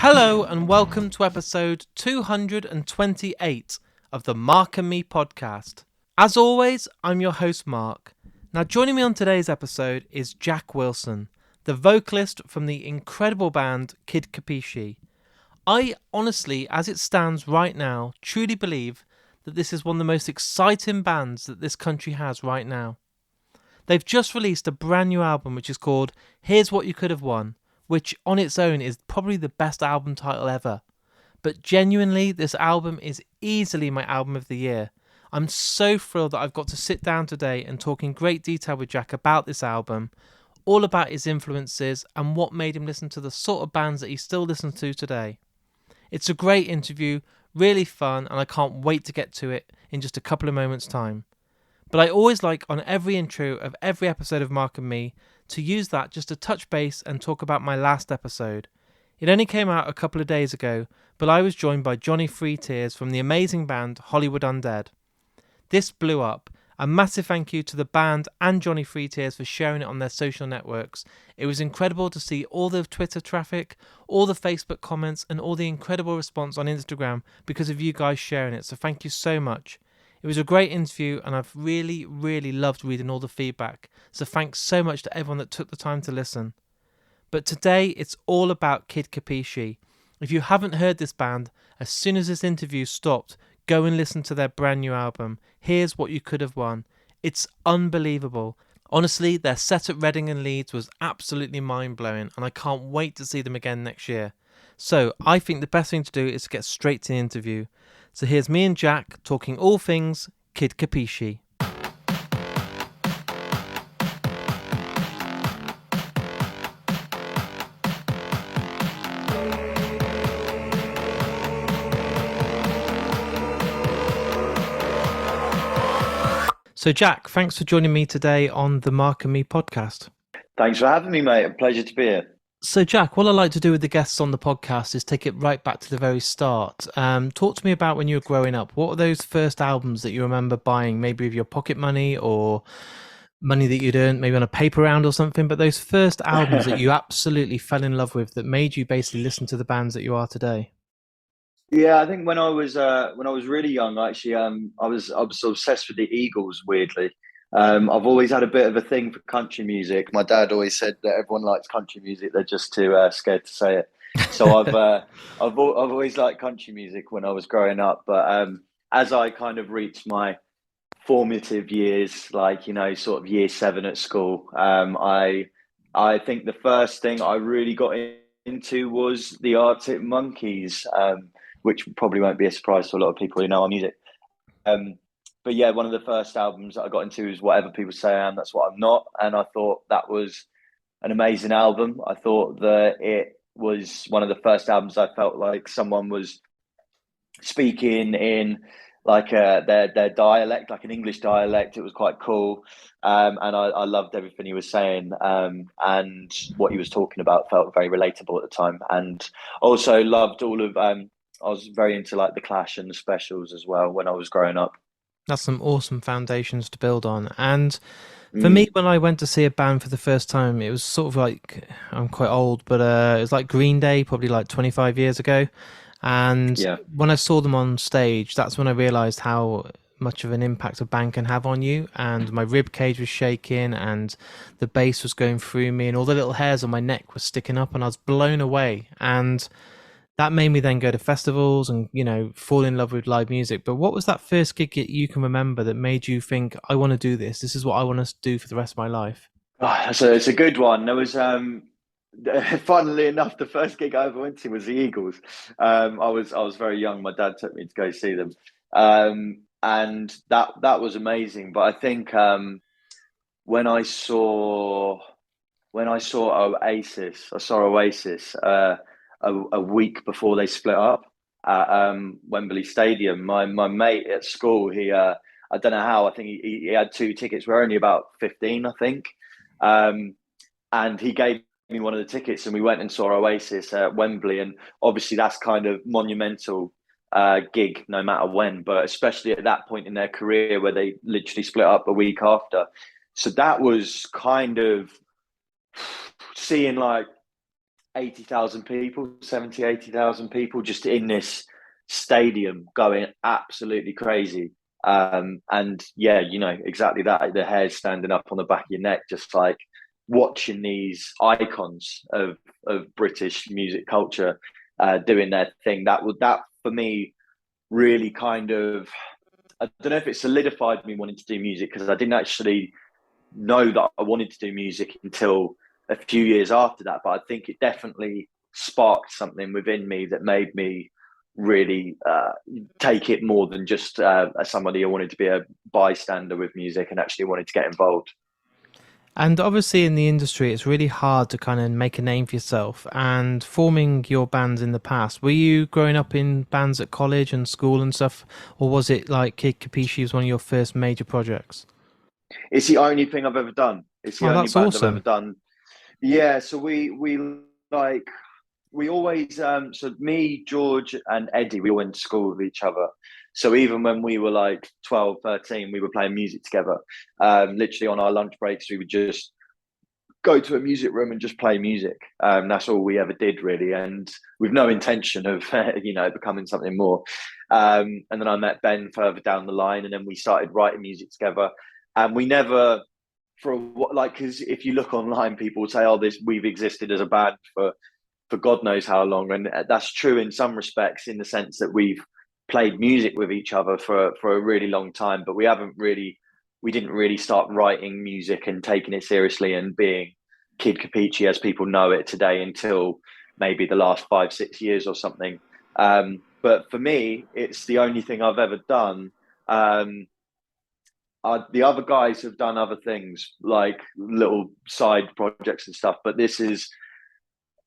Hello and welcome to episode 228 of the Mark and Me podcast. As always, I'm your host Mark. Now joining me on today's episode is Jack Wilson, the vocalist from the incredible band Kid Kapichi. I honestly, as it stands right now, truly believe that this is one of the most exciting bands that this country has right now. They've just released a brand new album which is called Here's What You Could Have Won, which on its own is probably the best album title ever. But genuinely, this album is easily my album of the year. I'm so thrilled that I've got to sit down today and talk in great detail with Jack about this album, all about his influences and what made him listen to the sort of bands that he still listens to today. It's a great interview, really fun, and I can't wait to get to it in just a couple of moments' time. But I always like on every intro of every episode of Mark and Me to use that just to touch base and talk about my last episode. It only came out a couple of days ago, but I was joined by Johnny Three Tears from the amazing band Hollywood Undead. This blew up. A massive thank you to the band and Johnny Three Tears for sharing it on their social networks. It was incredible to see all the Twitter traffic, all the Facebook comments, and all the incredible response on Instagram because of you guys sharing it, so thank you so much. It was a great interview and I've really loved reading all the feedback, so thanks so much to everyone that took the time to listen. But today it's all about Kid Kapichi. If you haven't heard this band, as soon as this interview stopped, go and listen to their brand new album, Here's What You Could Have Won. It's unbelievable. Honestly, their set at Reading and Leeds was absolutely mind-blowing and I can't wait to see them again next year. So I think the best thing to do is to get straight to the interview. So here's me and Jack talking all things Kid Kapichi. So Jack, thanks for joining me today on the Mark and Me podcast. Thanks for having me, mate. A pleasure to be here. So Jack, what I like to do with the guests on the podcast is take it right back to the very start. Talk to me about when you were growing up. What were those first albums that you remember buying, maybe with your pocket money or money that you'd earned, maybe on a paper round or something, but those first albums that you absolutely fell in love with that made you basically listen to the bands that you are today? Yeah, I think when I was really young, actually, I was obsessed with the Eagles. Weirdly, I've always had a bit of a thing for country music. My dad always said that everyone likes country music; they're just too scared to say it. So I've always liked country music when I was growing up. But as I kind of reached my formative years, like sort of year 7 at school, I think the first thing I really got into was the Arctic Monkeys. Which probably won't be a surprise to a lot of people who know our music. But yeah, one of the first albums that I got into is Whatever People Say I Am, That's What I'm Not. And I thought that was an amazing album. I thought that it was one of the first albums I felt like someone was speaking in like their dialect, like an English dialect. It was quite cool. And I loved everything he was saying. And what he was talking about felt very relatable at the time. And also loved all of... I was very into like the Clash and the Specials as well when I was growing up. That's some awesome foundations to build on. And for me, when I went to see a band for the first time, it was sort of like, I'm quite old, but it was like Green Day, probably like 25 years ago. And when I saw them on stage, that's when I realized how much of an impact a band can have on you. And my rib cage was shaking and the bass was going through me and all the little hairs on my neck were sticking up and I was blown away. And that made me then go to festivals and, fall in love with live music. But what was that first gig that you can remember that made you think, I want to do this? This is what I want to do for the rest of my life. Oh, so it's a good one. There was, funnily enough, the first gig I ever went to was the Eagles. I was very young. My dad took me to go see them, and that was amazing. But I think when I saw Oasis, a week before they split up at Wembley Stadium. My mate at school, he I don't know how, I think he had 2 tickets. We're only about 15, I think, and he gave me one of the tickets, and we went and saw Oasis at Wembley. And obviously, that's kind of monumental gig, no matter when, but especially at that point in their career where they literally split up a week after. So that was kind of seeing like 80,000 people, 70, 80,000 people just in this stadium going absolutely crazy. And yeah, exactly that. The hair's standing up on the back of your neck, just like watching these icons of British music culture doing their thing. That for me really kind of, I don't know if it solidified me wanting to do music, because I didn't actually know that I wanted to do music until a few years after that. But I think it definitely sparked something within me that made me really take it more than just as somebody who wanted to be a bystander with music and actually wanted to get involved. And obviously, in the industry, it's really hard to kind of make a name for yourself. And forming your bands in the past, were you growing up in bands at college and school and stuff, or was it like Kid Kapichi was one of your first major projects? It's the only thing I've ever done. It's the Oh, only that's band I've ever awesome. done. Yeah, so like we always so me, George and Eddie, we all went to school with each other. So even when we were like 12, 13, we were playing music together. Literally on our lunch breaks, we would just go to a music room and just play music. That's all we ever did, really, and with no intention of becoming something more. And then I met Ben further down the line, and then we started writing music together. And we never, for what, like, because if you look online, people would say, "Oh, this we've existed as a band for God knows how long," and that's true in some respects, in the sense that we've played music with each other for a really long time, but we didn't really start writing music and taking it seriously and being Kid Kapichi as people know it today until maybe the last 5, 6 years or something. But for me, it's the only thing I've ever done. The other guys have done other things like little side projects and stuff, but this is,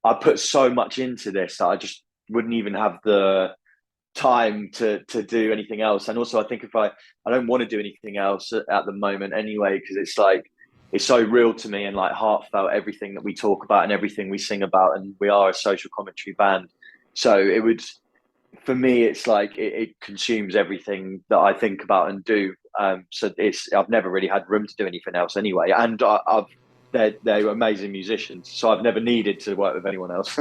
I put so much into this that I just wouldn't even have the time to do anything else. And also, I think if I don't want to do anything else at the moment anyway, because it's like it's so real to me and like heartfelt, everything that we talk about and everything we sing about, and we are a social commentary band. So it would, for me, it's like it consumes everything that I think about and do. So I've never really had room to do anything else anyway, and I've they're amazing musicians, so I've never needed to work with anyone else.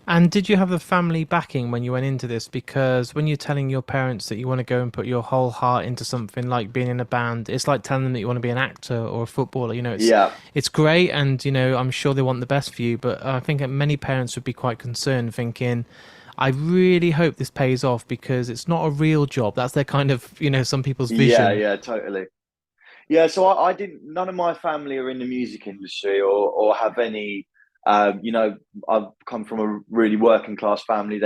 And did you have the family backing when you went into this? Because when you're telling your parents that you want to go and put your whole heart into something like being in a band, it's like telling them that you want to be an actor or a footballer. Yeah, It's great, and I'm sure they want the best for you. But I think that many parents would be quite concerned, thinking, "I really hope this pays off," because it's not a real job. That's their kind of some people's yeah, vision. yeah, totally. Yeah, so I didn't. None of my family are in the music industry or have any. I've come from a really working class family.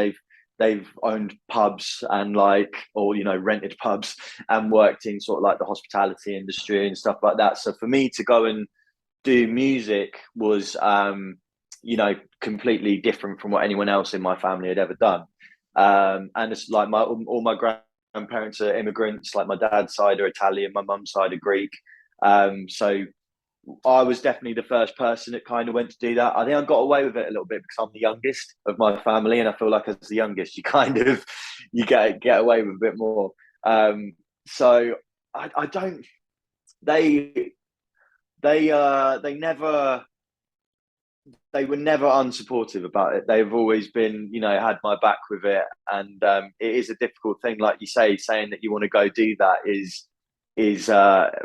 They've owned pubs and like, or rented pubs and worked in sort of like the hospitality industry and stuff like that. So for me to go and do music was, completely different from what anyone else in my family had ever done. And it's like all my grandparents are immigrants. Like my dad's side are Italian, my mum's side are Greek. So I was definitely the first person that kind of went to do that. I think I got away with it a little bit because I'm the youngest of my family, and I feel like as the youngest, you kind of you get away with a bit more. So I don't. They they never, they were never unsupportive about it. They've always been, had my back with it, and it is a difficult thing, like you say, saying that you want to go do that is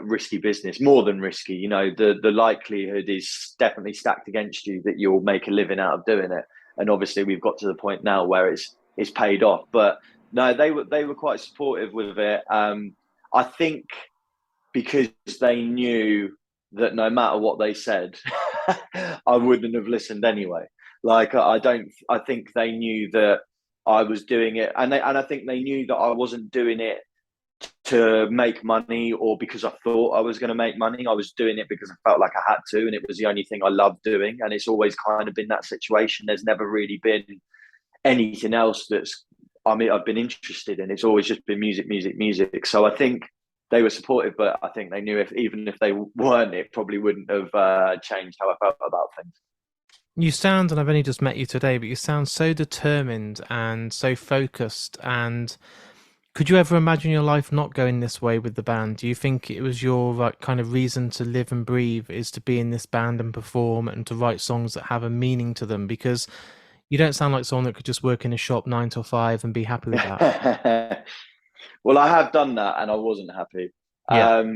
risky business, more than risky. The likelihood is definitely stacked against you that you'll make a living out of doing it. And obviously, we've got to the point now where it's paid off. But no, they were quite supportive with it. I think because they knew that no matter what they said, I wouldn't have listened anyway. Like I don't. I think they knew that I was doing it, and I think they knew that I wasn't doing it to make money or because I thought I was going to make money. I was doing it because I felt like I had to, and it was the only thing I loved doing. And it's always kind of been that situation. There's never really been anything else I've been interested in. It's always just been music, music, music. So I think they were supportive, but I think they knew even if they weren't, it probably wouldn't have changed how I felt about things. You sound, and I've only just met you today, but you sound so determined and so focused and Could you ever imagine your life not going this way with the band? Do you think it was your like kind of reason to live and breathe is to be in this band and perform and to write songs that have a meaning to them? Because you don't sound like someone that could just work in a shop 9 till 5 and be happy with that. Well, I have done that and I wasn't happy. Yeah.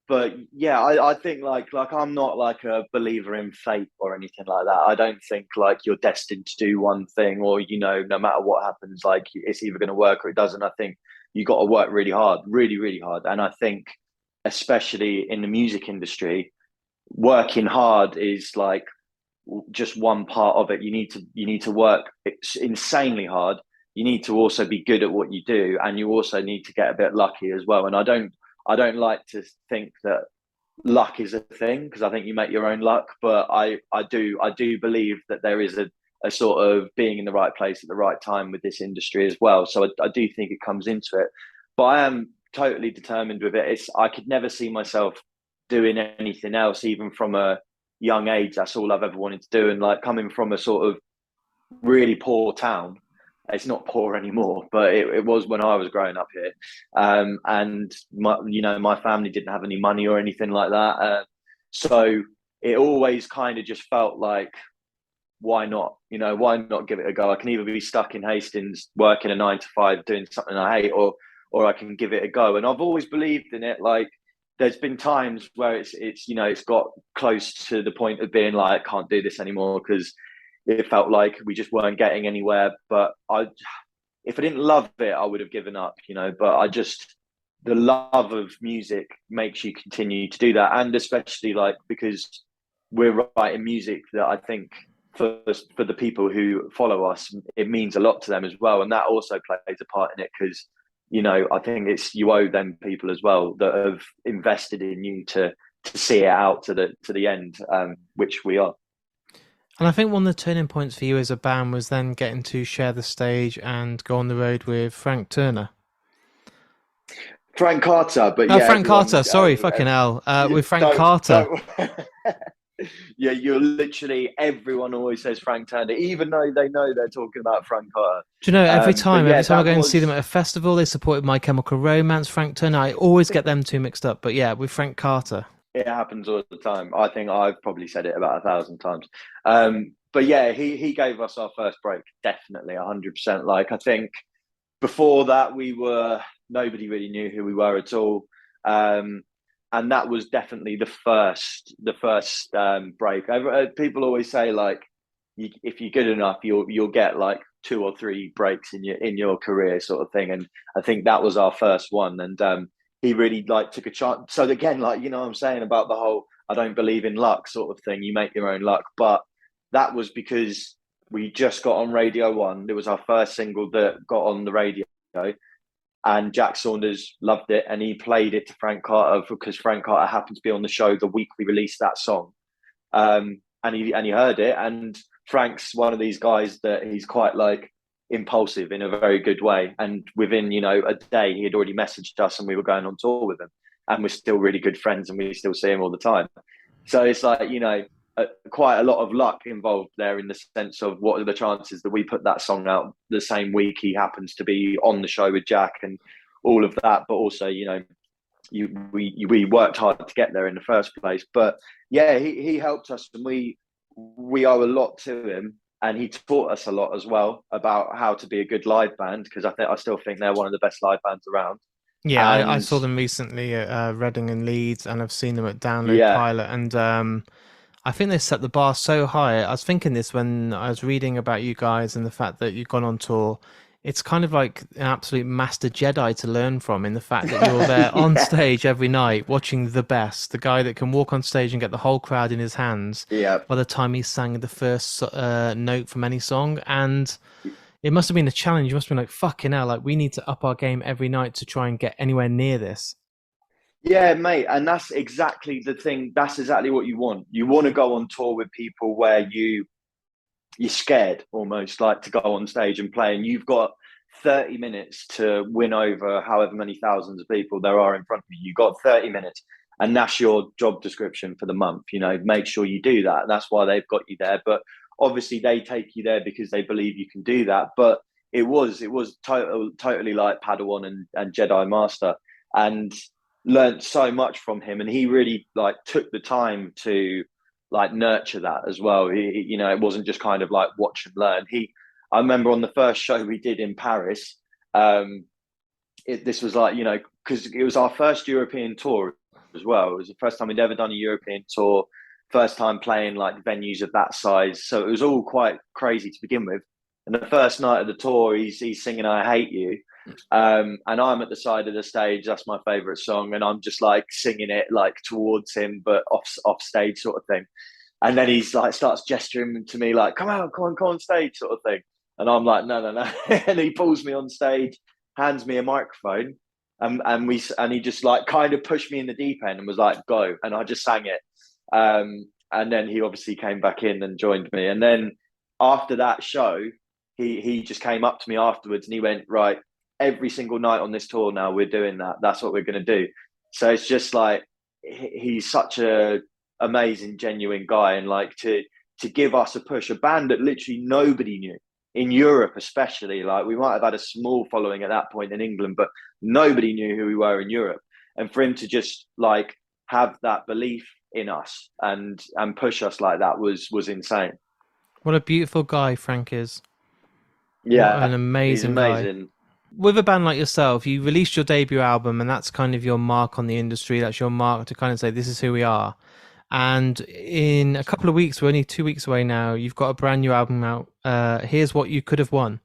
But yeah, I think like I'm not like a believer in fate or anything like that. I don't think like you're destined to do one thing, or no matter what happens, like it's either going to work or it doesn't. I think you got to work really hard, really, really hard. And I think especially in the music industry, working hard is like just one part of it. You need to work insanely hard. You need to also be good at what you do, and you also need to get a bit lucky as well. And I don't like to think that luck is a thing, because I think you make your own luck. But I do believe that there is a sort of being in the right place at the right time with this industry as well. So I do think it comes into it. But I am totally determined with it. I could never see myself doing anything else, even from a young age. That's all I've ever wanted to do. And like coming from a sort of really poor town, it's not poor anymore, but it was when I was growing up here. And my family didn't have any money or anything like that. So it always kind of just felt like, why not? Why not give it a go? I can either be stuck in Hastings working a 9 to 5 doing something I hate, or I can give it a go. And I've always believed in it. Like there's been times where it's got close to the point of being like, I can't do this anymore, because it felt like we just weren't getting anywhere. But if I didn't love it, I would have given up, but the love of music makes you continue to do that. And especially like, because we're writing music that I think for the people who follow us, it means a lot to them as well. And that also plays a part in it, because, I think you owe them people as well that have invested in you to see it out to the end, which we are. And I think one of the turning points for you as a band was then getting to share the stage and go on the road with Frank Turner. Frank Carter, but Oh, yeah, Frank everyone. Carter. Sorry, fucking hell. With Frank Don't Carter. don't. Yeah, you're literally, everyone always says Frank Turner, even though they know they're talking about Frank Carter. Do you know, every But time yeah, I that go and see them was at a festival, they supported My Chemical Romance, Frank Turner. I always get them two mixed up. But yeah, with Frank Carter. it happens all the time. I think I've probably said it about 1,000 times. But yeah, he gave us our first break, definitely 100%. Like I think before that, nobody really knew who we were at all. And that was definitely the first break. People always say like, if you're good enough, you'll get like 2 or 3 breaks in your career, sort of thing. And I think that was our first one. And he really like took a chance. So again, like what I'm saying about the whole I don't believe in luck sort of thing. You make your own luck, but that was because we just got on Radio One. It was our first single that got on the radio, and Jack Saunders loved it, and he played it to Frank Carter because Frank Carter happened to be on the show the week we released that song. And he heard it, and Frank's one of these guys that he's quite like impulsive in a very good way. And within a day, he had already messaged us, and we were going on tour with him, and we're still really good friends, and we still see him all the time. So it's like quite a lot of luck involved there, in the sense of what are the chances that we put that song out the same week he happens to be on the show with Jack and all of that. But also, we worked hard to get there in the first place. But yeah, he helped us, and we owe a lot to him, and he taught us a lot as well about how to be a good live band, because I still think they're one of the best live bands around. Yeah, I And saw them recently at Reading and Leeds, and I've seen them at Download yeah, Pilot. And I think they set the bar so high. I was thinking this when I was reading about you guys and the fact that you've gone on tour. It's kind of like an absolute master Jedi to learn from, in the fact that you're there on yeah, stage every night watching the best, the guy that can walk on stage and get the whole crowd in his hands yeah. by the time he sang the first note from any song. And it must have been a challenge. You must have been like, fucking hell, like we need to up our game every night to try and get anywhere near this. Yeah, mate, and that's exactly the thing. That's exactly what you want. You want to go on tour with people where you're scared almost, like, to go on stage and play, and you've got 30 minutes to win over however many thousands of people there are in front of you. You've got 30 minutes, and that's your job description for the month. Make sure you do that. That's why they've got you there. But obviously, they take you there because they believe you can do that. But it was totally like Padawan and Jedi Master, and learnt so much from him. And he really like took the time to like nurture that as well. It wasn't just kind of like watch and learn. I remember on the first show we did in Paris, um, this was like, because it was our first European tour as well. It was the first time we'd ever done a European tour, first time playing like venues of that size. So it was all quite crazy to begin with. And the first night of the tour, he's singing "I Hate You," and I'm at the side of the stage. That's my favorite song, and I'm just like singing it like towards him, but off stage sort of thing. And then he's like starts gesturing to me like, come on stage sort of thing. And I'm like, no. And he pulls me on stage, hands me a microphone, and he just like kind of pushed me in the deep end and was like, go. And I just sang it. And then he obviously came back in and joined me. And then after that show, he just came up to me afterwards and he went, right, every single night on this tour now we're doing that. That's what we're going to do. So it's just like he's such a amazing, genuine guy, and like to give us a push, a band that literally nobody knew in Europe, especially. Like we might have had a small following at that point in England, but nobody knew who we were in Europe. And for him to just like have that belief in us and push us like that was insane. What a beautiful guy Frank is. What an Yeah, he's amazing guy. amazing. With a band like yourself, you released your debut album, and that's kind of your mark on the industry. That's your mark to kind of say, this is who we are. And in a couple of weeks, we're only 2 weeks away now, you've got a brand new album out. Here's What You Could Have Won.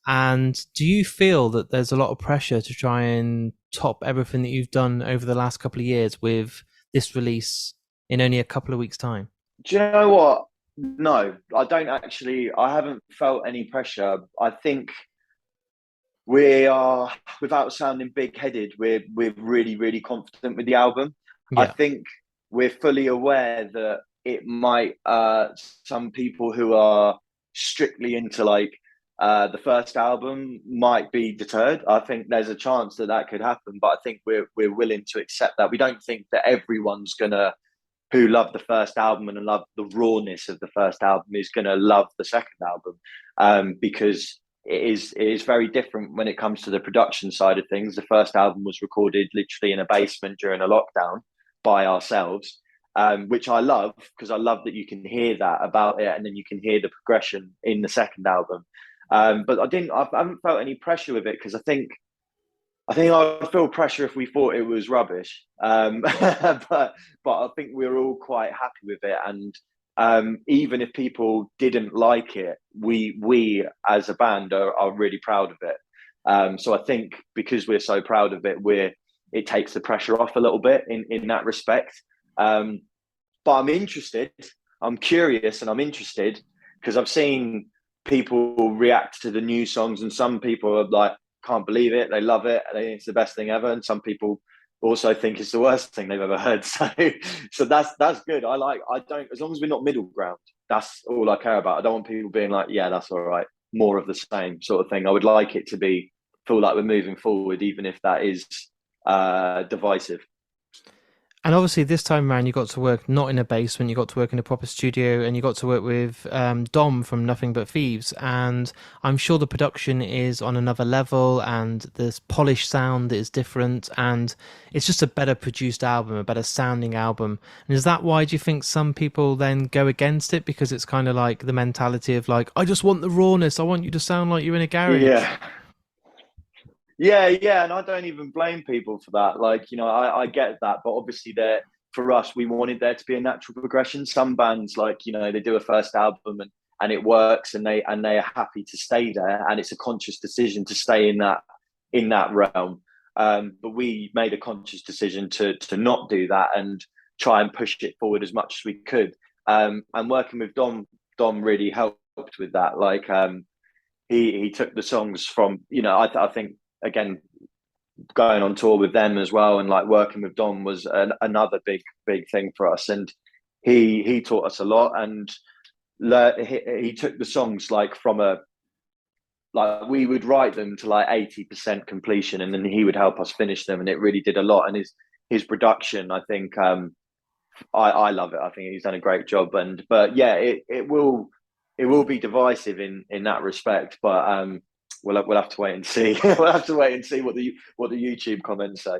And do you feel that there's a lot of pressure to try and top everything that you've done over the last couple of years with this release in only a couple of weeks' time? Do you know what? No, I don't actually. I haven't felt any pressure. I think we are, without sounding big-headed, we're really, really confident with the album. I Yeah. think we're fully aware that it might some people who are strictly into like the first album might be deterred. I think there's a chance that that could happen, but I think we're willing to accept that. We don't think that everyone's gonna who loved the first album and loved the rawness of the first album is gonna love the second album, because it is very different when it comes to the production side of things. The first album was recorded literally in a basement during a lockdown by ourselves, which I love because I love that you can hear that about it, and then you can hear the progression in the second album. But I haven't felt any pressure with it because I think I would feel pressure if we thought it was rubbish. But I think we're all quite happy with it, and even if people didn't like it, we as a band are really proud of it. So I think because we're so proud of it, it takes the pressure off a little bit in that respect. But I'm interested, I'm curious, and I'm interested because I've seen people react to the new songs, and some people are like, can't believe it, they love it, they think it's the best thing ever, and some people also think it's the worst thing they've ever heard. So that's good. I don't, as long as we're not middle ground, that's all I care about. I don't want people being like, yeah, that's all right, more of the same sort of thing. I would like it to feel like we're moving forward, even if that is divisive. And obviously, this time around, you got to work not in a basement, you got to work in a proper studio, and you got to work with Dom from Nothing But Thieves. And I'm sure the production is on another level, and there's polished sound that is different, and it's just a better produced album, a better sounding album. And is that why do you think some people then go against it? Because it's kind of like the mentality of like, I just want the rawness, I want you to sound like you're in a garage. Yeah. Yeah, and I don't even blame people for that. Like, I get that, but obviously for us, we wanted there to be a natural progression. Some bands, like, they do a first album and it works, and they are happy to stay there, and it's a conscious decision to stay in that realm. But we made a conscious decision to not do that and try and push it forward as much as we could. And working with Dom really helped with that. Like, he took the songs from, I think, again, going on tour with them as well, and like working with Dom was another big thing for us, and he taught us a lot, and he took the songs like we would write them to like 80% completion, and then he would help us finish them, and it really did a lot. And his production, I think, I love it. I think he's done a great job, but yeah, it will be divisive in that respect, but we'll have to wait and see. We'll have to wait and see what the YouTube comments say.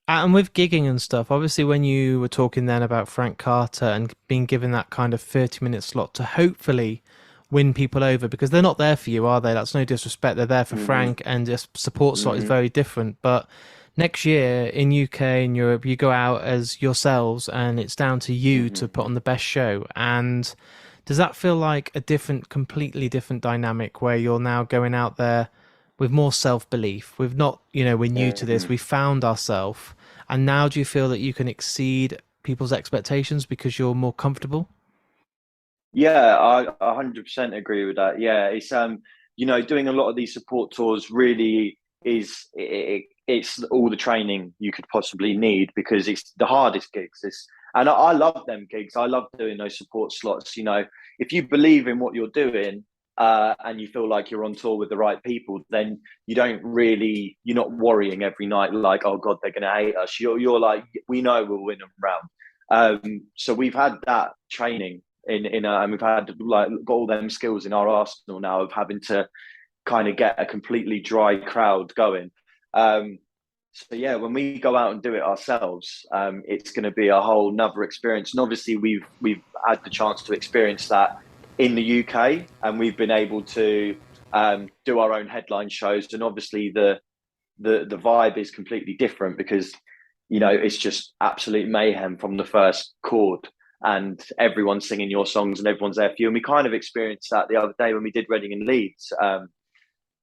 And with gigging and stuff, obviously, when you were talking then about Frank Carter and being given that kind of 30-minute slot to hopefully win people over, because they're not there for you, are they? That's no disrespect. They're there for Hmm. Frank, and just support slot is Hmm. very different. But next year in UK and Europe, you go out as yourselves, and it's down to you to Hmm. put on the best show. And does that feel like a different, completely different dynamic where you're now going out there with more self-belief? We've not, we're new to this. Hmm. We found ourselves, and now do you feel that you can exceed people's expectations because you're more comfortable? Yeah, I 100% agree with that. Yeah, it's doing a lot of these support tours really it's all the training you could possibly need because it's the hardest gigs. And I love them gigs. I love doing those support slots. If you believe in what you're doing, and you feel like you're on tour with the right people, then you're not worrying every night like, oh God, they're going to hate us. You're like, we know we'll win them round. So we've had that training and we've had like got all them skills in our arsenal now of having to kind of get a completely dry crowd going. Um, so yeah, when we go out and do it ourselves, it's going to be a whole nother experience. And obviously, we've had the chance to experience that in the UK, and we've been able to do our own headline shows. And obviously, the vibe is completely different because it's just absolute mayhem from the first chord and everyone's singing your songs and everyone's there for you. And we kind of experienced that the other day when we did Reading and Leeds.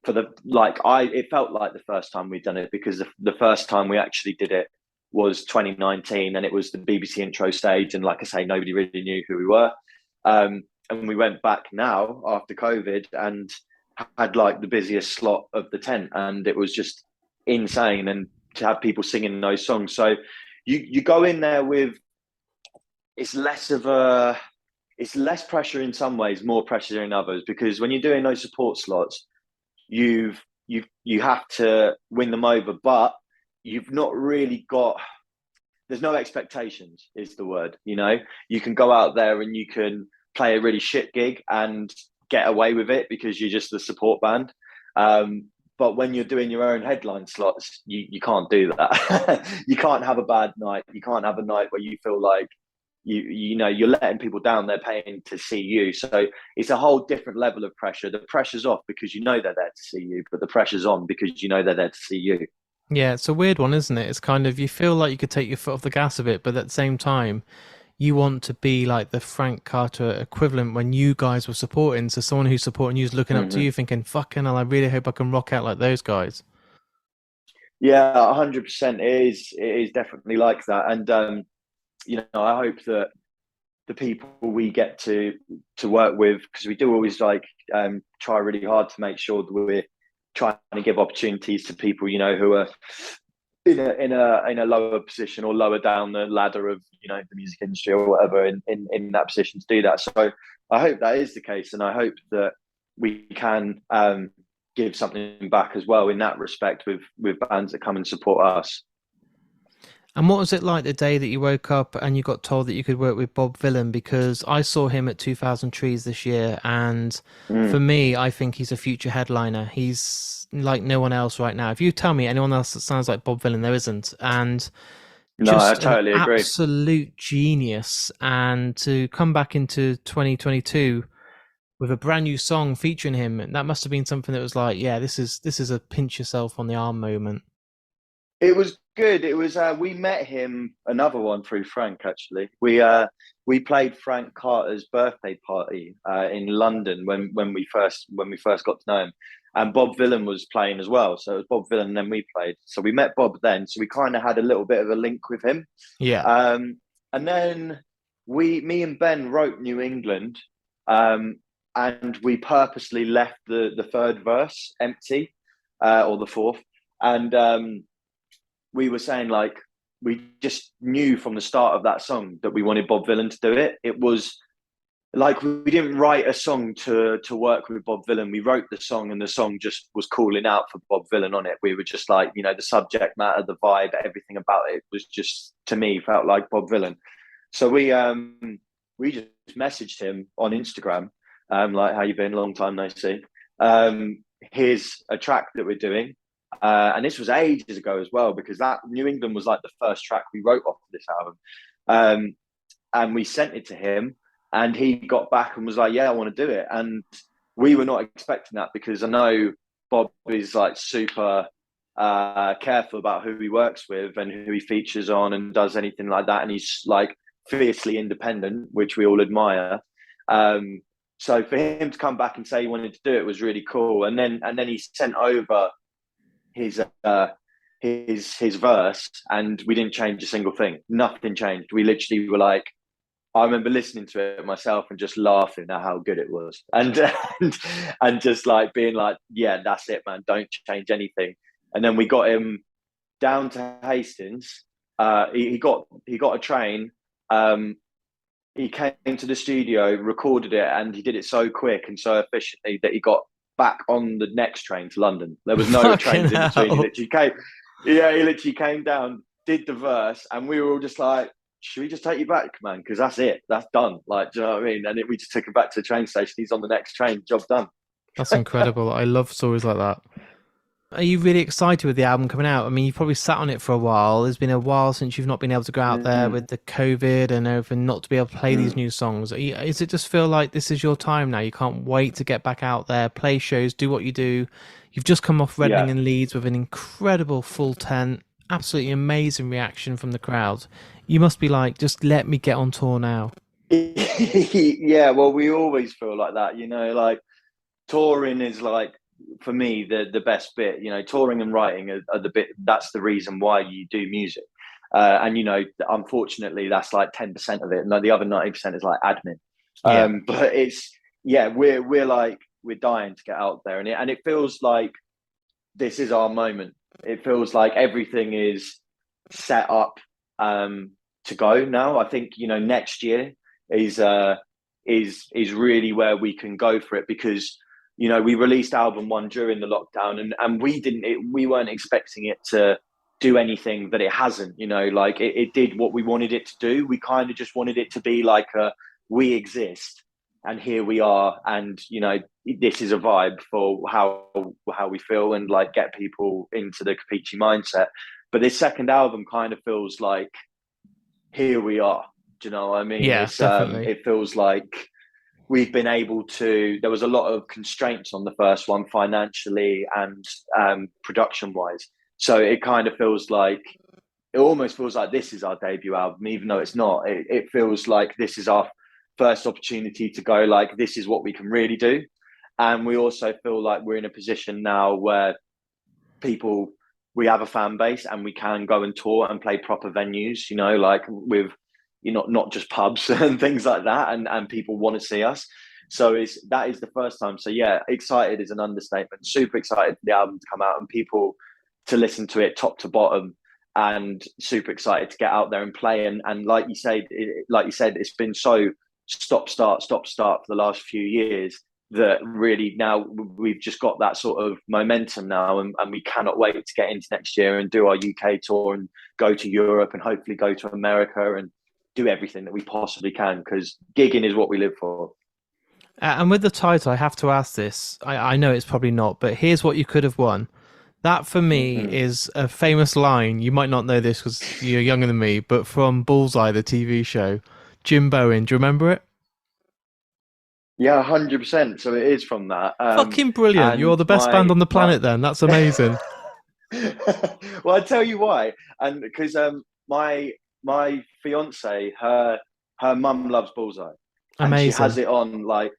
For the like, it felt like the first time we'd done it because the first time we actually did it was 2019, and it was the BBC intro stage, and like I say, nobody really knew who we were. And we went back now after COVID and had like the busiest slot of the tent, and it was just insane. And to have people singing those songs, so you go in there with it's less of a it's less pressure in some ways, more pressure in others, because when you're doing those support slots, you have to win them over, but you've not really got there's no expectations is the word. You can go out there and you can play a really shit gig and get away with it because you're just the support band. But when you're doing your own headline slots, you can't do that. You can't have a bad night. You can't have a night where you feel like you're letting people down. They're paying to see you, so it's a whole different level of pressure. The pressure's off because they're there to see you, but the pressure's on because they're there to see you. Yeah, it's a weird one, isn't it? It's kind of, you feel like you could take your foot off the gas a bit, but at the same time, you want to be like the Frank Carter equivalent when you guys were supporting. So someone who's supporting you is looking up to Mm-hmm. you, thinking, "Fucking hell, I really hope I can rock out like those guys." Yeah, 100%. It is definitely like that, and I hope that the people we get to work with, because we do always like try really hard to make sure that we're trying to give opportunities to people who are in a lower position or lower down the ladder of the music industry or whatever in that position to do that. So I hope that is the case, and I hope that we can give something back as well in that respect with bands that come and support us. And what was it like the day that you woke up and you got told that you could work with Bob Villan? Because I saw him at 2000 Trees this year, and for Mm. me, I think he's a future headliner. He's like no one else right now. If you tell me anyone else that sounds like Bob Villan, there isn't. And No, I just an totally agree. absolute genius. And to come back into 2022 with a brand new song featuring him, that must have been something that was like, yeah, this is a pinch yourself on the arm moment. It was good. It was we met him another one through Frank actually. We played Frank Carter's birthday party in London when we first got to know him, and Bob Villan was playing as well. So it was Bob Villan, and then we played. So we met Bob then. So we kind of had a little bit of a link with him. Yeah. And then me and Ben wrote New England, um, and we purposely left the third verse empty, or the fourth, and we were saying like we just knew from the start of that song that we wanted Bob Villan to do it. It was like we didn't write a song to work with Bob Villan. We wrote the song, and the song just was calling out for Bob Villan on it. We were just like, the subject matter, the vibe, everything about it was just, to me, felt like Bob Villan. So we just messaged him on Instagram, like, how you been? Long time no see. here's a track that we're doing. And this was ages ago as well, because that New England was like the first track we wrote off of this album. And we sent it to him, and he got back and was like, yeah, I want to do it. And we were not expecting that, because I know Bob is like super careful about who he works with and who he features on and does anything like that. And he's like fiercely independent, which we all admire. So for him to come back and say he wanted to do it was really cool. And then he sent over his verse, and we didn't change a single thing. Nothing changed. We literally were like, I remember listening to it myself and just laughing at how good it was, and just like being like, yeah, that's it, man. Don't change anything. And then we got him down to Hastings. He got a train. He came to the studio, recorded it, and he did it so quick and so efficiently that he got back on the next train to London. There was no trains in between. He literally came down, did the verse, and we were all just like, should we just take you back, man? Because that's it. That's done. Like, do you know what I mean? And we just took him back to the train station. He's on the next train. Job done. That's incredible. I love stories like that. Are you really excited with the album coming out? I mean, you've probably sat on it for a while. There's been a while since you've not been able to go out there with the COVID and everything, not to be able to play these new songs. Is it just feel like this is your time now? You can't wait to get back out there, play shows, do what you do. You've just come off Reading and Leeds with an incredible full tent, absolutely amazing reaction from the crowd. You must be like, just let me get on tour now. Yeah, well, we always feel like that, you know, like touring is like, for me, the best bit. You know, touring and writing are the bit, that's the reason why you do music. And you know, unfortunately that's like 10% of it, and like the other 90% is like admin. But it's, yeah, we're like, we're dying to get out there, and it feels like this is our moment. It feels like everything is set up to go now. I think, you know, next year is really where we can go for it, because, you know, we released album one during the lockdown, and we weren't expecting it to do anything that it hasn't, you know, like it did what we wanted it to do. We kind of just wanted it to be like we exist and here we are, and, you know, this is a vibe for how we feel, and like get people into the Kapichi mindset. But this second album kind of feels like here we are. Do you know what I mean? Yeah, definitely. It feels like we've been able to, there was a lot of constraints on the first one, financially and production wise. So it kind of feels like, it almost feels like this is our debut album, even though it's not. It feels like this is our first opportunity to go like, this is what we can really do. And we also feel like we're in a position now where we have a fan base and we can go and tour and play proper venues, you know, like with, you know, not just pubs and things like that, and people want to see us. So that is the first time. So yeah, excited is an understatement. Super excited for the album to come out and people to listen to it top to bottom, and super excited to get out there and play. And like you said, it's been so stop start for the last few years that really now we've just got that sort of momentum now, and we cannot wait to get into next year and do our UK tour and go to Europe and hopefully go to America and do everything that we possibly can, because gigging is what we live for. And with the title, I have to ask this. I know it's probably not, but here's what you could have won. That for me is a famous line. You might not know this because you're younger than me, but from Bullseye, the TV show, Jim Bowen. Do you remember it? Yeah, 100%. So it is from that. Fucking brilliant. You're the best band on the planet then. That's amazing. Well, I tell you why. And because my fiance, her mum loves Bullseye. And amazing. She has it on like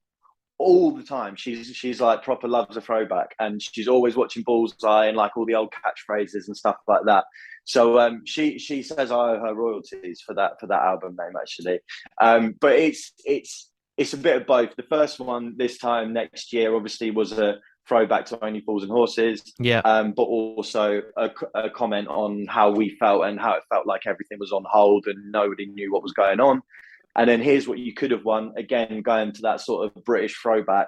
all the time. She's like proper loves a throwback, and she's always watching Bullseye and like all the old catchphrases and stuff like that. So she says I owe her royalties for that album name, actually. But it's a bit of both. The first one this time next year obviously was a throwback to Only Fools and Horses. Yeah. But also a comment on how we felt and how it felt like everything was on hold and nobody knew what was going on. And then here's what you could have won, again, going to that sort of British throwback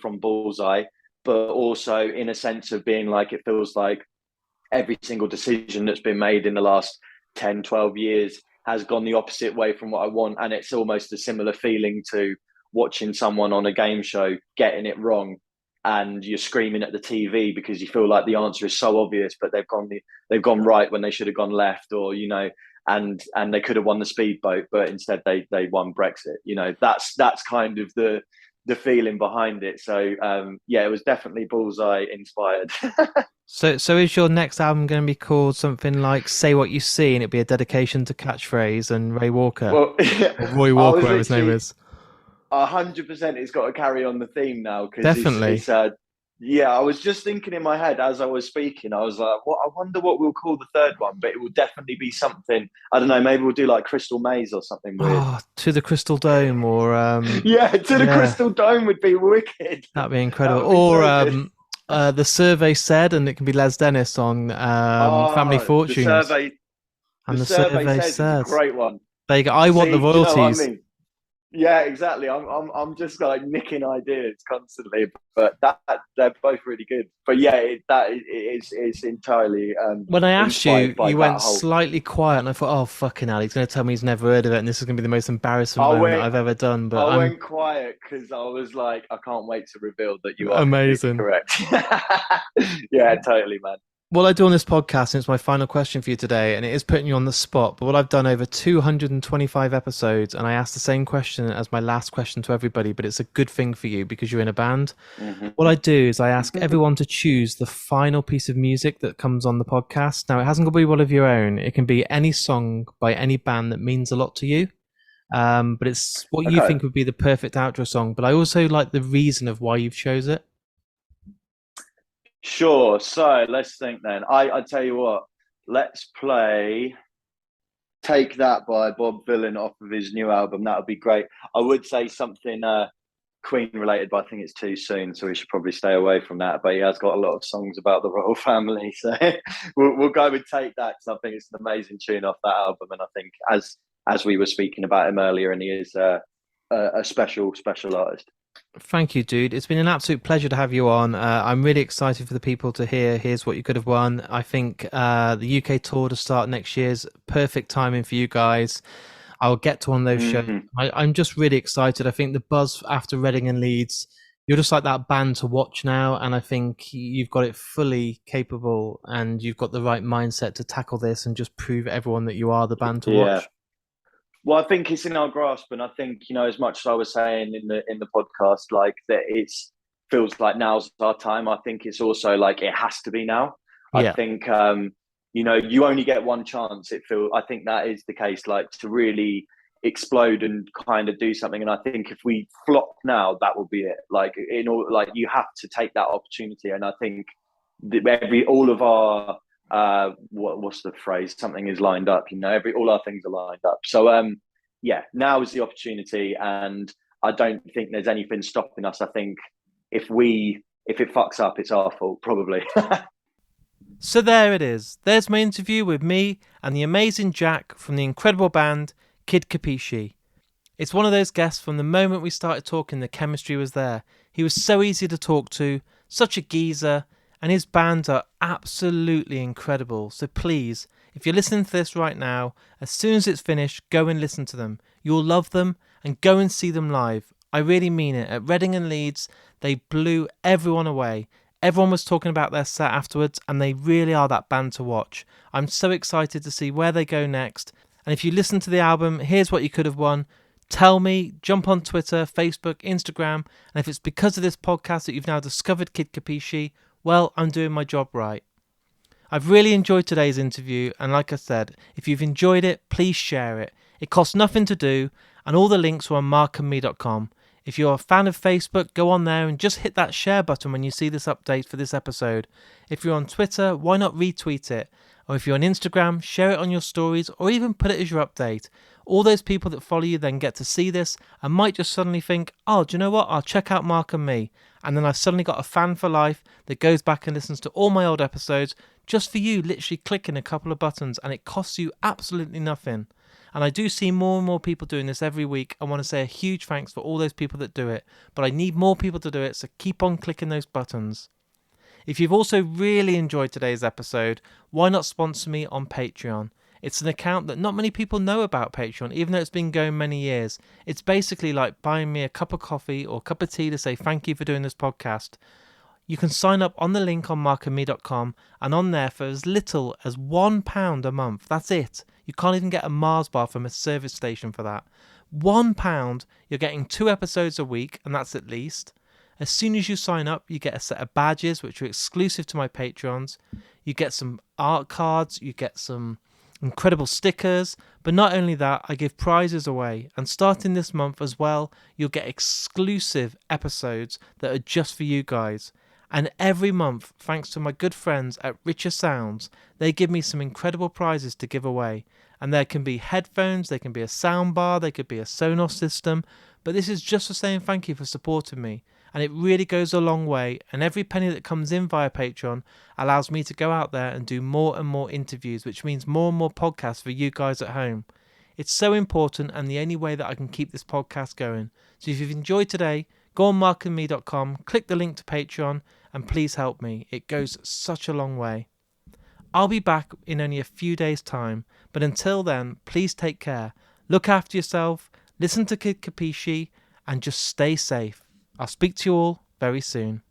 from Bullseye, but also in a sense of being like, it feels like every single decision that's been made in the last 10, 12 years has gone the opposite way from what I want. And it's almost a similar feeling to watching someone on a game show getting it wrong and you're screaming at the TV because you feel like the answer is so obvious, but they've gone right when they should have gone left, or and they could have won the speedboat, but instead they won Brexit. That's kind of the feeling behind it. So yeah, it was definitely Bullseye inspired. So is your next album going to be called something like "Say What You See" and it'd be a dedication to Catchphrase and Ray Walker, Well, or Roy I Walker, was whatever his name literally is? 100%. It's got to carry on the theme now, because Definitely. yeah. I was just thinking in my head as I was speaking. I was like, "What? I wonder what we'll call the third one." But it will definitely be something. I don't know. Maybe we'll do like Crystal Maze or something weird. Oh, To the Crystal Dome, or Yeah, to the yeah, Crystal Dome would be wicked. that'd be That incredible. would be Or so good. The Survey Said, and it can be Les Dennis on Family Oh, Fortunes, the and The survey Survey says it's a Said. great one. There you go. I want the See, do you know what I royalties. mean? Yeah, exactly. I'm just like nicking ideas constantly, but they're both really good. But yeah, it's entirely When I asked inspired you, by you that went whole. slightly quiet, and I thought, "Oh fucking hell, he's going to tell me he's never heard of it, and this is going to be the most embarrassing I moment went I've ever done." But I I'm went quiet because I was like, I can't wait to reveal that you are completely amazing. correct. Yeah, totally, man. What I do on this podcast, and it's my final question for you today, and it is putting you on the spot, but what I've done over 225 episodes, and I ask the same question as my last question to everybody, but it's a good thing for you because you're in a band. What I do is I ask everyone to choose the final piece of music that comes on the podcast. Now, it hasn't got to be one of your own. It can be any song by any band that means a lot to you. But it's what you Okay. think would be the perfect outro song. But I also like the reason of why you've chose it. Sure. So let's think then. I tell you what, let's play Take That by Bob Dylan off of his new album. That would be great. I would say something Queen related, but I think it's too soon, so we should probably stay away from that. But he has got a lot of songs about the royal family, so we'll go with Take That, because I think it's an amazing tune off that album. And I think as we were speaking about him earlier, and he is a special artist. Thank you, dude. It's been an absolute pleasure to have you on. I'm really excited for the people to hear Here's What You Could Have Won. I think the UK tour to start next year's perfect timing for you guys. I'll get to one of those shows. I'm just really excited. I think the buzz after Reading and Leeds, you're just like that band to watch now. And I think you've got it fully capable, and you've got the right mindset to tackle this and just prove everyone that you are the band to Yeah. watch. Well, I think it's in our grasp, and I think, as much as I was saying in the podcast, like that, it's feels like now's our time. I think it's also like it has to be now. I Yeah. think you only get one chance. I think that is the case. Like, to really explode and kind of do something. And I think if we flop now, that will be it. Like, you have to take that opportunity. And I think all of our what's the phrase? Something is lined up. All our things are lined up. So yeah, now is the opportunity, and I don't think there's anything stopping us. I think if it fucks up, it's our fault, probably. So there it is. There's my interview with me and the amazing Jack from the incredible band Kid Kapichi. It's one of those guests from the moment we started talking, the chemistry was there. He was so easy to talk to, such a geezer, and his bands are absolutely incredible. So please, if you're listening to this right now, as soon as it's finished, go and listen to them. You'll love them, and go and see them live. I really mean it. At Reading and Leeds, they blew everyone away. Everyone was talking about their set afterwards, and they really are that band to watch. I'm so excited to see where they go next. And if you listen to the album, Here's What You Could Have Won, tell me, jump on Twitter, Facebook, Instagram, and if it's because of this podcast that you've now discovered Kid Kapichi, well, I'm doing my job right. I've really enjoyed today's interview, and like I said, if you've enjoyed it, please share it. It costs nothing to do, and all the links are on markandme.com. If you're a fan of Facebook, go on there and just hit that share button when you see this update for this episode. If you're on Twitter, why not retweet it? Or if you're on Instagram, share it on your stories, or even put it as your update. All those people that follow you then get to see this and might just suddenly think, oh, do you know what? I'll check out Mark and Me. And then I've suddenly got a fan for life that goes back and listens to all my old episodes just for you, literally clicking a couple of buttons, and it costs you absolutely nothing. And I do see more and more people doing this every week. I want to say a huge thanks for all those people that do it, but I need more people to do it, so keep on clicking those buttons. If you've also really enjoyed today's episode, why not sponsor me on Patreon? It's an account that not many people know about, Patreon, even though it's been going many years. It's basically like buying me a cup of coffee or a cup of tea to say thank you for doing this podcast. You can sign up on the link on markandme.com, and on there for as little as £1 a month. That's it. You can't even get a Mars bar from a service station for that. £1, you're getting 2 episodes a week, and that's at least. As soon as you sign up, you get a set of badges which are exclusive to my Patrons. You get some art cards, you get some incredible stickers, but not only that, I give prizes away, and starting this month as well, you'll get exclusive episodes that are just for you guys. And every month, thanks to my good friends at Richer Sounds, they give me some incredible prizes to give away. And there can be headphones, there can be a soundbar, there could be a Sonos system, but this is just for saying thank you for supporting me. And it really goes a long way, and every penny that comes in via Patreon allows me to go out there and do more and more interviews, which means more and more podcasts for you guys at home. It's so important, and the only way that I can keep this podcast going. So if you've enjoyed today, go on markandme.com, click the link to Patreon, and please help me. It goes such a long way. I'll be back in only a few days' time, but until then, please take care. Look after yourself, listen to Kid Kapichi, and just stay safe. I'll speak to you all very soon.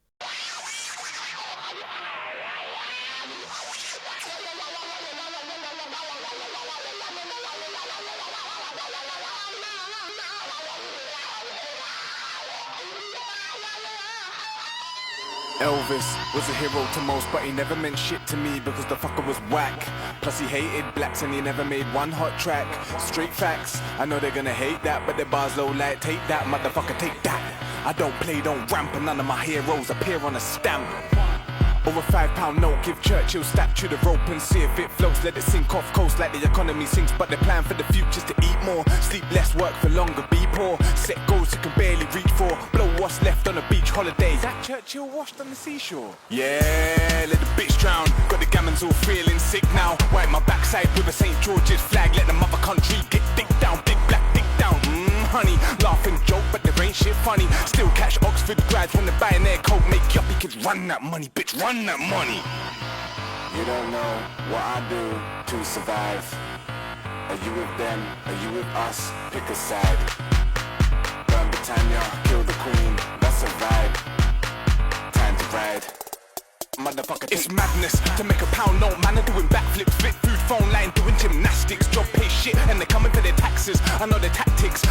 Elvis was a hero to most, but he never meant shit to me because the fucker was whack. Plus he hated blacks and he never made one hot track. Straight facts, I know they're gonna hate that, but their bars low like, take that, motherfucker, take that. I don't play, don't ramp, and none of my heroes appear on a stamp. Or a £5 note, give Churchill statue the rope and see if it floats. Let it sink off coast like the economy sinks, but they plan for the future's to eat more, sleep less, work for longer, be poor. Set goals you can barely reach for, blow what's left on a beach holiday. That Churchill washed on the seashore. Yeah, let the bitch drown. Got the gammons all feeling sick now. Wipe my backside with a St. George's flag. Let the mother country get dick down, big black dick down. Honey, laugh and joke, but there ain't shit funny. Still catch Oxford grads when they're buying their coke. Make yuppie kids run that money, bitch, run that money. You don't know what I do to survive. Are you with them? Are you with us? Pick a side. Burn Britannia, kill the queen. That's a vibe. Time to ride. Motherfucker, it's madness to make a pound note. Man are doing backflips, flip food, phone line, doing gymnastics. Job pay shit and they're coming for their taxes. I know their tactics.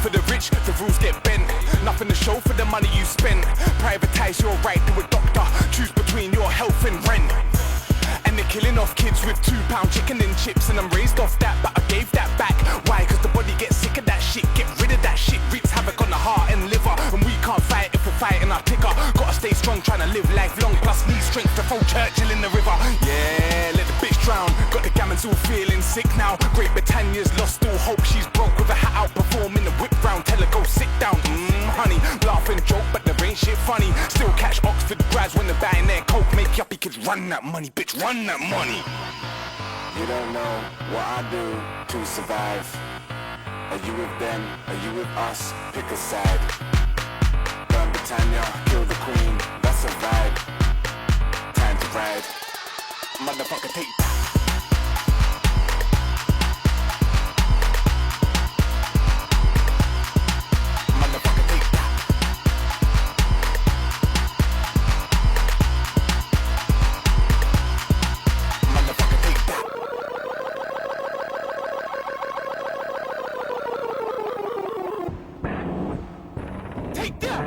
For the rich, the rules get bent. Nothing to show for the money you spend. Privatize your right to a doctor. Choose between your health and rent. And they're killing off kids with £2 chicken and chips. And I'm raised off that, but I gave that back. Why? Cause the body gets sick of that shit. Get rid of that shit. Wreaks havoc on the heart and liver. And we can't fight if we're fighting our ticker. Gotta stay strong, trying to live life long. Plus need strength to throw Churchill in the river. Yeah, let the bitch drown. Got the gammons all feeling sick now. Great Britannia's lost all hope. She's broke with a hat out, performing the whip round. Tell her go sit down. Honey, laugh and joke, but there ain't shit funny. Still catch Oxford grads when they're buying their coke. Make yuppie kids run that money, bitch, run that money. You don't know what I do to survive. Are you with them? Are you with us? Pick a side. Burn Britannia, kill the queen. That's a vibe. Time to ride. Motherfucker, take that. Take that!